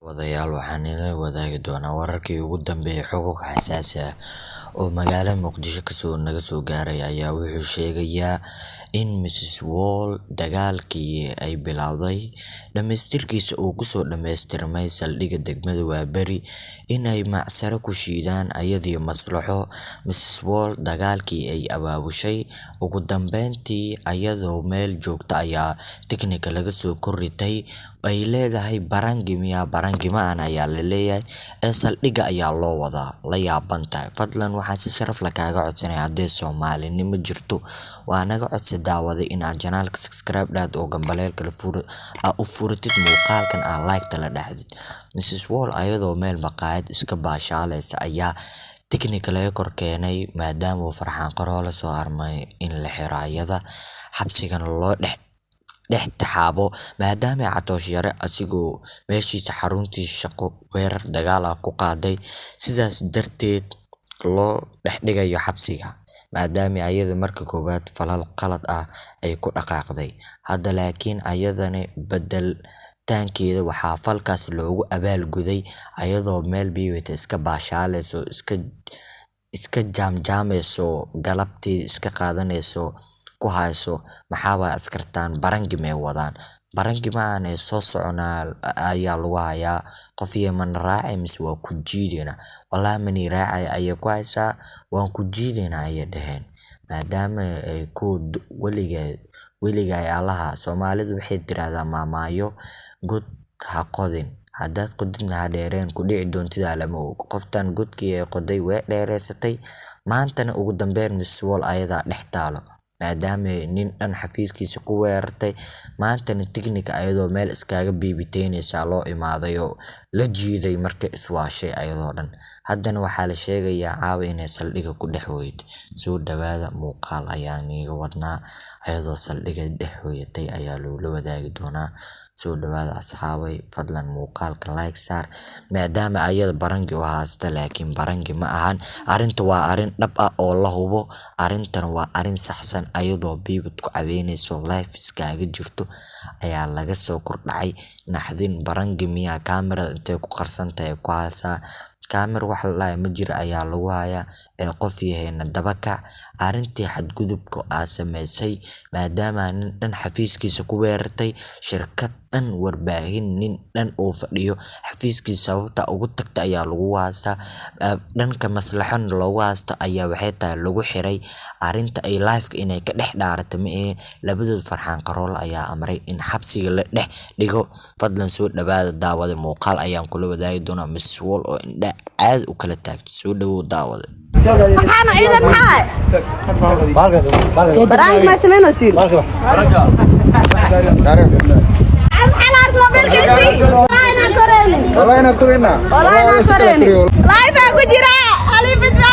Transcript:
Wadayaal waxaan idin wadaagi doonaa wararkii ugu dambeeyay xog xasaasi ah oo magaalada Muqdisho naga soo gaaray ayaa wuxuu sheegayaa in Mrs Wall dagaalkii ay bilowday dhamaystirkiisa uu kusoo dhamaystirmay saldhigga degmada Waaberi in ay macsaro ku shiidaan ayadii maslaxo. Mrs Wall dagaalkii ay abaabushay ugu dambeyntii ayadoo meel joogta ayaa tiknika laga soo korritay ay leedahay barangi ma ayaa la leeyahay ee saldhigga ayaa loo wadaa la yaaban tahay. Fadlan waxaan si sharaf leh kaaga codsanayaa haddii Soomaalinimo jirto waa naga codsi daawaday in aad channelka subscribe dhaad oo gambaleelka u furatid muuqaalkan aad like la dhahdid. Mrs Wall ayadoo meel maqaayad iska baashaalaysa ayaa tiknika laga kor keenay maadaama uu Farxaan Qaroole soo armay in la xiro ayada xabsigana loo dhex taxaabo maadaama Catoosh Yare asigoo meeshiisa xaruntii shaqo weerar dagaal ah ku qaaday sidaas darteed loo dhex dhigayo xabsiga maadaama ayada marka koowaad falal qalad ah ay ku dhaqaaqday. Hadda laakiin ayadana beddeltaankeeda waxaa falkaas loogu abaalguday ayadoo meel biiwata iska baashaalayso iska jaamjaamayso galabtii iska qaadanayso ku hayso maxaa askartaan barangi may wadaan barangi ma aanay soo soconaa ayaa lagu hayaa qof yeeman raacay mise waa ku jiidina wallahi mani raacay ayaa ku haysaa waan ku jiidina ayay dhaheen maadaama ay ku weliga allaha Soomaalidu waxay tiraahdaa maamaayo god ha qodin haddaad qodidna ha dheereen ku dhici doontida lama og. Qoftan godkii ay qoday way dheereysatay maantana ugu dambeyn Mrs Wall ayadaa dhex taalo maadaama nin dhan xafiiskiisa ku weerartay maantana tiknika ayadoo meel iskaga biibiteynaysa loo imaaday oo la jiiday markay iswaashay ayadoo dhan. Haddana waxaa la sheegayaa caawa inay saldhigga ku dhex hooyatay. Soo dhawaada muuqaal ayaan iga wadnaa ayadoo saldhigga dhex hooyatay ayaa loola wadaagi doonaa. Soo dhawaada asxaabay fadlan muuqaalka like saar maadaama ayada barangi u haysta laakiin barangi ma ahan arinta waa arin dhab ah oo la hubo arintan waa arin saxsan ayadoo biibad ku caweynayso live iskaga jirto ayaa laga soo kordhacay naxdin barangi miya camera intee ku qarsan tahay ku haysa camera wax la ma jiro ayaa lagu hayaa ee qof yaheena dabaka arintii xadgudubka ah sameysay maadaama nin dhan xafiiskiisa ku weerartay shirkad dhan warbaahin nin dhan oo fadhiyo xafiiskiisa sababta ugu tagta ayaa lagu waasaa dhanka maslaxan loogu haasta ayaa waxay tahay lagu xiray arinta ay live inay ka dhex dhaarata ma ee labadood Farxaan Qaroole ayaa amray in xabsiga la dhex dhigo. Fadlan soo dhawaada daawada muuqaal ayaan kula wadaagi doonaa Mrs Wall oo indha aad u kala taagtay. Soo dhawow daawada waxaana ciidan maxay baraan ma sameynaysiin والله انا كورينا لايف اكو جرا علي بدنا